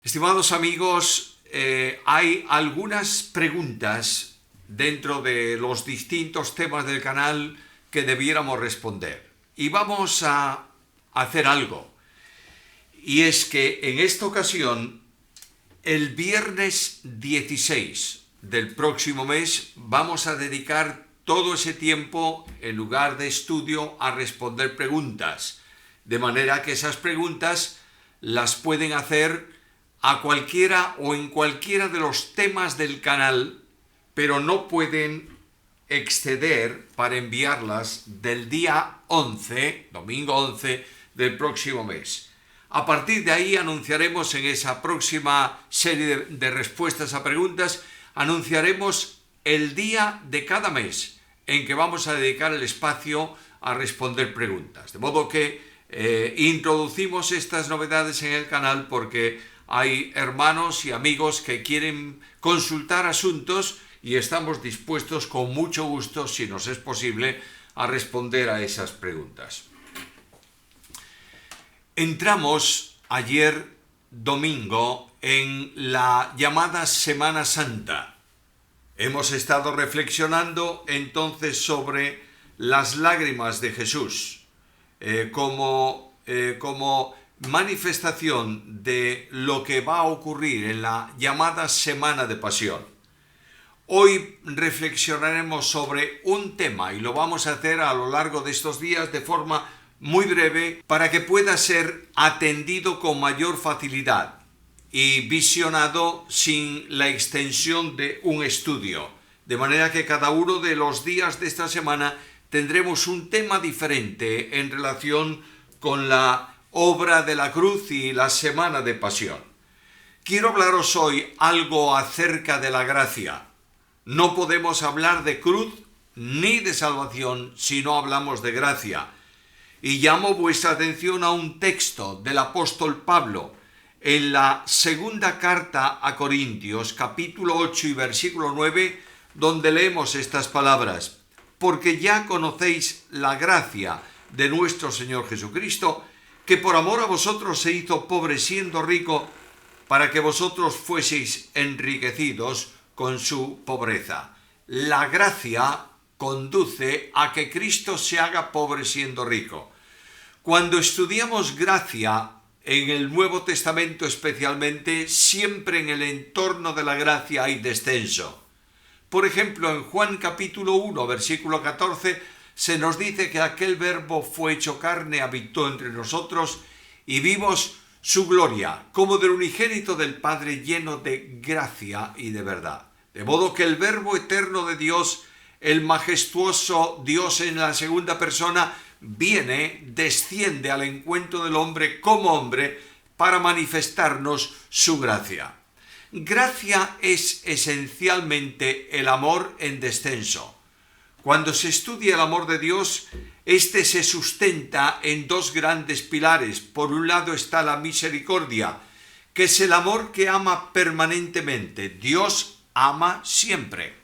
Estimados amigos, hay algunas preguntas dentro de los distintos temas del canal que debiéramos responder. Y vamos a hacer algo. Y es que en esta ocasión, el viernes 16 del próximo mes, vamos a dedicar todo ese tiempo, en lugar de estudio, a responder preguntas. De manera que esas preguntas las pueden hacer a cualquiera o en cualquiera de los temas del canal, pero no pueden exceder para enviarlas del día 11, domingo 11 del próximo mes. A partir de ahí anunciaremos en esa próxima serie de respuestas a preguntas, anunciaremos el día de cada mes en que vamos a dedicar el espacio a responder preguntas. De modo que introducimos estas novedades en el canal porque hay hermanos y amigos que quieren consultar asuntos y estamos dispuestos con mucho gusto, si nos es posible, a responder a esas preguntas. Entramos ayer domingo en la llamada Semana Santa. Hemos estado reflexionando entonces sobre las lágrimas de Jesús como manifestación de lo que va a ocurrir en la llamada Semana de Pasión. Hoy reflexionaremos sobre un tema y lo vamos a hacer a lo largo de estos días de forma muy breve para que pueda ser atendido con mayor facilidad y visionado sin la extensión de un estudio. De manera que cada uno de los días de esta semana tendremos un tema diferente en relación con la obra de la cruz y la Semana de Pasión. Quiero hablaros hoy algo acerca de la gracia. No podemos hablar de cruz ni de salvación si no hablamos de gracia. Y llamo vuestra atención a un texto del apóstol Pablo en la segunda carta a Corintios, capítulo 8 y versículo 9, donde leemos estas palabras: porque ya conocéis la gracia de nuestro Señor Jesucristo, que por amor a vosotros se hizo pobre siendo rico, para que vosotros fueseis enriquecidos con su pobreza. La gracia conduce a que Cristo se haga pobre siendo rico. Cuando estudiamos gracia en el Nuevo Testamento especialmente, siempre en el entorno de la gracia hay descenso. Por ejemplo, en Juan capítulo 1, versículo 14, se nos dice que aquel verbo fue hecho carne, habitó entre nosotros y vimos su gloria, como del unigénito del Padre, lleno de gracia y de verdad. De modo que el verbo eterno de Dios, el majestuoso Dios en la segunda persona, desciende al encuentro del hombre como hombre para manifestarnos su gracia. Gracia es esencialmente el amor en descenso. Cuando se estudia el amor de Dios, este se sustenta en dos grandes pilares. Por un lado está la misericordia, que es el amor que ama permanentemente. Dios ama siempre.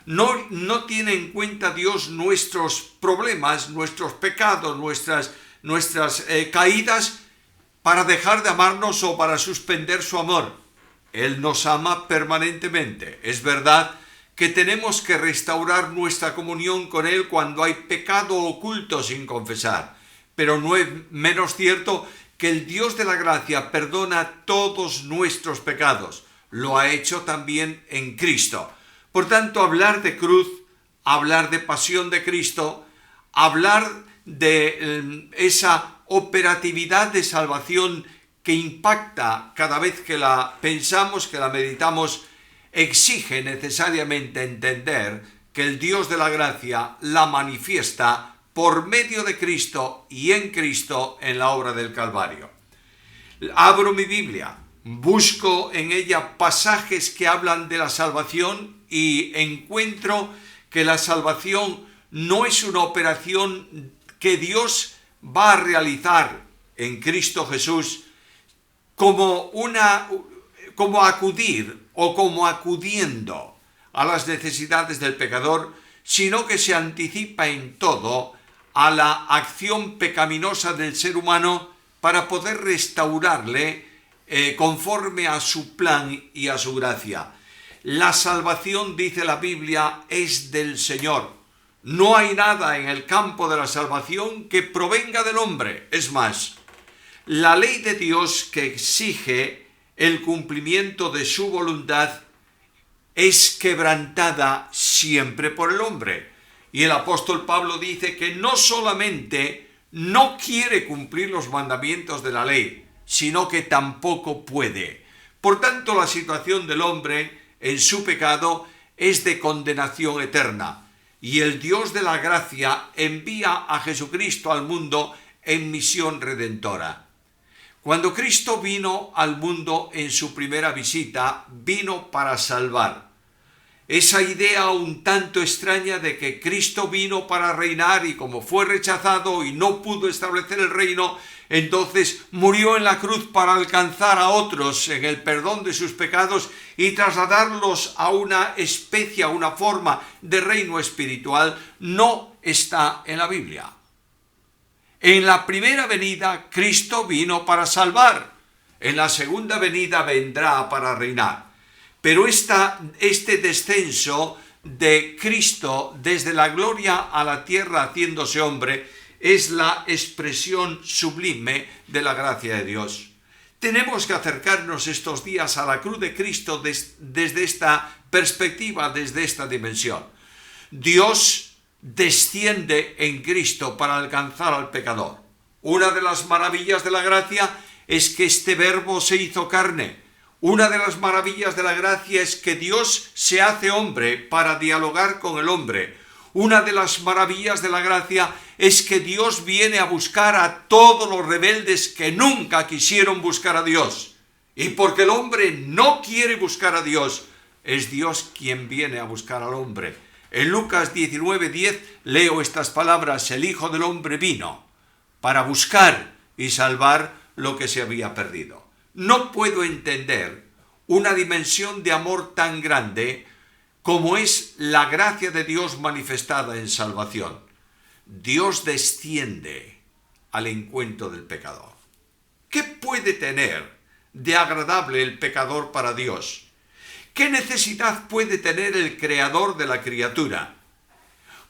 No tiene en cuenta Dios nuestros problemas, nuestros pecados, nuestras caídas para dejar de amarnos o para suspender su amor. Él nos ama permanentemente. Es verdad que tenemos que restaurar nuestra comunión con Él cuando hay pecado oculto sin confesar. Pero no es menos cierto que el Dios de la gracia perdona todos nuestros pecados. Lo ha hecho también en Cristo. Por tanto, hablar de cruz, hablar de pasión de Cristo, hablar de esa operatividad de salvación que impacta cada vez que la pensamos, que la meditamos, exige necesariamente entender que el Dios de la gracia la manifiesta por medio de Cristo y en Cristo en la obra del Calvario. Abro mi Biblia, busco en ella pasajes que hablan de la salvación y encuentro que la salvación no es una operación que Dios va a realizar en Cristo Jesús como acudir o como acudiendo a las necesidades del pecador, sino que se anticipa en todo a la acción pecaminosa del ser humano para poder restaurarle conforme a su plan y a su gracia. La salvación, dice la Biblia, es del Señor. No hay nada en el campo de la salvación que provenga del hombre. Es más, la ley de Dios que exige el cumplimiento de su voluntad es quebrantada siempre por el hombre. Y el apóstol Pablo dice que no solamente no quiere cumplir los mandamientos de la ley, sino que tampoco puede. Por tanto, la situación del hombre en su pecado es de condenación eterna. Y el Dios de la gracia envía a Jesucristo al mundo en misión redentora. Cuando Cristo vino al mundo en su primera visita, vino para salvar. Esa idea un tanto extraña de que Cristo vino para reinar y como fue rechazado y no pudo establecer el reino, entonces murió en la cruz para alcanzar a otros en el perdón de sus pecados y trasladarlos a una especie, a una forma de reino espiritual, no está en la Biblia. En la primera venida, Cristo vino para salvar. En la segunda venida vendrá para reinar. Pero este descenso de Cristo desde la gloria a la tierra haciéndose hombre es la expresión sublime de la gracia de Dios. Tenemos que acercarnos estos días a la cruz de Cristo desde esta perspectiva, desde esta dimensión. Dios desciende en Cristo para alcanzar al pecador. Una de las maravillas de la gracia es que este verbo se hizo carne. Una de las maravillas de la gracia es que Dios se hace hombre para dialogar con el hombre. Una de las maravillas de la gracia es que Dios viene a buscar a todos los rebeldes que nunca quisieron buscar a Dios. Y porque el hombre no quiere buscar a Dios, es Dios quien viene a buscar al hombre. En Lucas 19:10 leo estas palabras: el Hijo del Hombre vino para buscar y salvar lo que se había perdido. No puedo entender una dimensión de amor tan grande como es la gracia de Dios manifestada en salvación. Dios desciende al encuentro del pecador. ¿Qué puede tener de agradable el pecador para Dios? ¿Qué necesidad puede tener el creador de la criatura?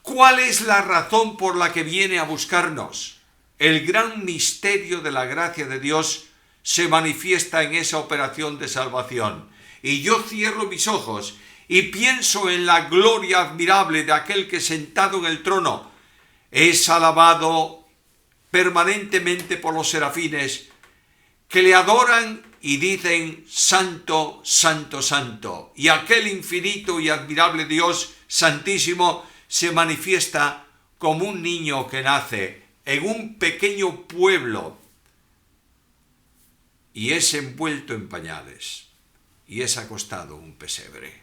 ¿Cuál es la razón por la que viene a buscarnos? El gran misterio de la gracia de Dios se manifiesta en esa operación de salvación. Y yo cierro mis ojos y pienso en la gloria admirable de aquel que sentado en el trono es alabado permanentemente por los serafines, que le adoran y dicen: Santo, Santo, Santo. Y aquel infinito y admirable Dios santísimo se manifiesta como un niño que nace en un pequeño pueblo y es envuelto en pañales y es acostado en un pesebre.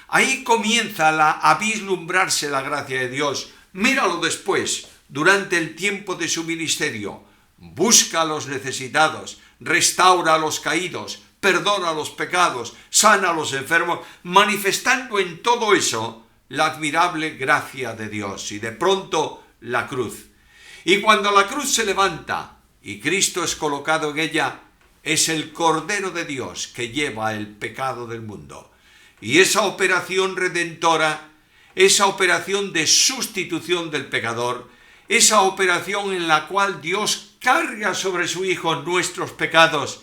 Ahí comienza a vislumbrarse la gracia de Dios. Míralo después, durante el tiempo de su ministerio. Busca a los necesitados, restaura a los caídos, perdona los pecados, sana a los enfermos, manifestando en todo eso la admirable gracia de Dios. Y de pronto la cruz. Y cuando la cruz se levanta y Cristo es colocado en ella, es el Cordero de Dios que lleva el pecado del mundo. Y esa operación redentora, esa operación de sustitución del pecador, esa operación en la cual Dios carga sobre su Hijo nuestros pecados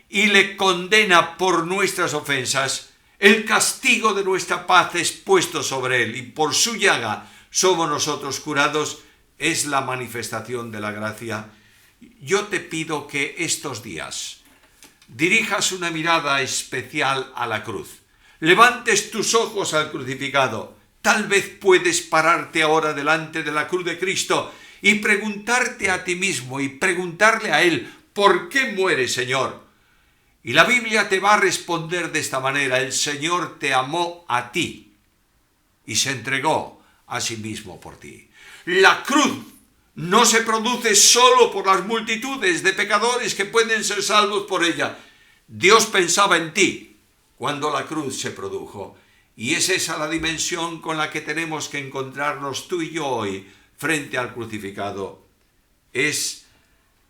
y le condena por nuestras ofensas, el castigo de nuestra paz es puesto sobre él y por su llaga somos nosotros curados, es la manifestación de la gracia. Yo te pido que estos días dirijas una mirada especial a la cruz. Levantes tus ojos al crucificado. Tal vez puedes pararte ahora delante de la cruz de Cristo y preguntarte a ti mismo y preguntarle a Él: ¿por qué mueres, Señor? Y la Biblia te va a responder de esta manera: el Señor te amó a ti y se entregó a sí mismo por ti. La cruz no se produce solo por las multitudes de pecadores que pueden ser salvos por ella. Dios pensaba en ti cuando la cruz se produjo. Y es esa la dimensión con la que tenemos que encontrarnos tú y yo hoy frente al crucificado. Es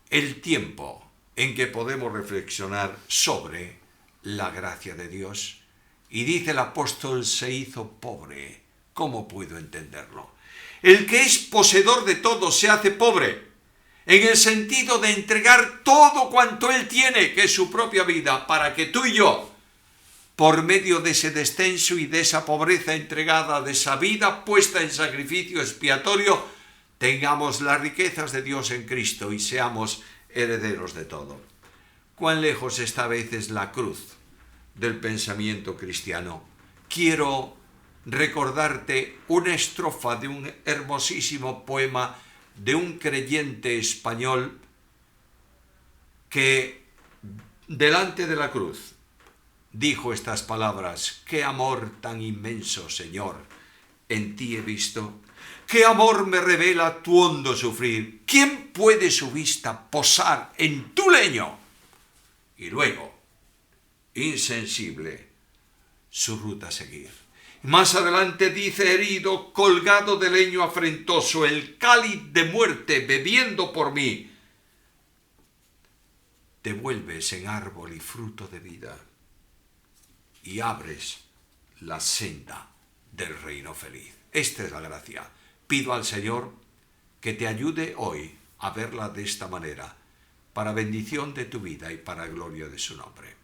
el tiempo en que podemos reflexionar sobre la gracia de Dios. Y dice el apóstol, se hizo pobre. ¿Cómo puedo entenderlo? El que es poseedor de todo se hace pobre, en el sentido de entregar todo cuanto él tiene, que es su propia vida, para que tú y yo, por medio de ese descenso y de esa pobreza entregada, de esa vida puesta en sacrificio expiatorio, tengamos las riquezas de Dios en Cristo y seamos herederos de todo. ¿Cuán lejos está a veces la cruz del pensamiento cristiano? Quiero recordarte una estrofa de un hermosísimo poema de un creyente español que delante de la cruz dijo estas palabras: «Qué amor tan inmenso, Señor, en ti he visto. Qué amor me revela tu hondo sufrir. ¿Quién puede su vista posar en tu leño?» Y luego, insensible, su ruta seguir. Más adelante dice: «Herido, colgado de leño afrentoso, el cáliz de muerte bebiendo por mí, te vuelves en árbol y fruto de vida y abres la senda del reino feliz». Esta es la gracia. Pido al Señor que te ayude hoy a verla de esta manera, para bendición de tu vida y para gloria de su nombre.